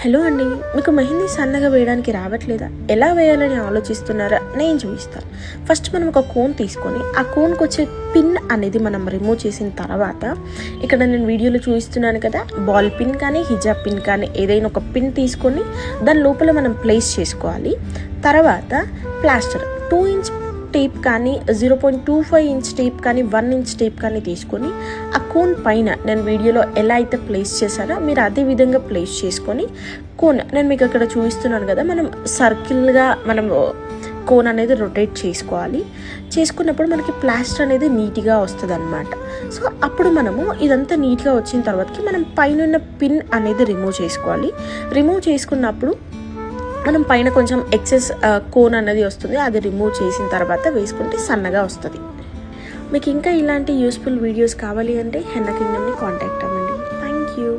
Hello అండి, మీకు మెహందీ సన్నగా వేయడానికి రావట్లేదా? ఎలా వేయాలని ఆలోచిస్తున్నారా? నేను చూపిస్తాను. ఫస్ట్ మనం ఒక కోన్ తీసుకొని ఆ కోన్కి వచ్చే పిన్ అనేది మనం రిమూవ్ చేసిన తర్వాత, ఇక్కడ నేను వీడియోలో చూపిస్తున్నాను కదా, బాల్ పిన్ కానీ హిజాబ్ పిన్ కానీ ఏదైనా ఒక పిన్ తీసుకొని దాని లోపల మనం ప్లేస్ చేసుకోవాలి. తర్వాత ప్లాస్టర్ 2 ఇంచ్ టేప్ కానీ 0.25 ఇంచ్ టేప్ కానీ 1 ఇంచ్ టేప్ కానీ తీసుకొని ఆ కోన్ పైన నేను వీడియోలో ఎలా అయితే ప్లేస్ చేశానో మీరు అదే విధంగా ప్లేస్ చేసుకొని కోన్ నేను మీకు అక్కడ చూపిస్తున్నాను కదా, మనం సర్కిల్గా మనం కోన్ అనేది రొటేట్ చేసుకోవాలి. చేసుకున్నప్పుడు మనకి ప్లాస్టర్ అనేది నీట్గా వస్తుంది అనమాట. సో అప్పుడు మనము ఇదంతా నీట్గా వచ్చిన తర్వాతకి మనం పైన ఉన్న పిన్ అనేది రిమూవ్ చేసుకోవాలి. రిమూవ్ చేసుకున్నప్పుడు మనం పైన కొంచెం ఎక్సెస్ కోన్ అనేది వస్తుంది, అది రిమూవ్ చేసిన తర్వాత వేసుకుంటే సన్నగా వస్తుంది. మీకు ఇంకా ఇలాంటి యూస్ఫుల్ వీడియోస్ కావాలి అంటే హెన్నా కింగ్డమ్ని కాంటాక్ట్ అవ్వండి. Thank you.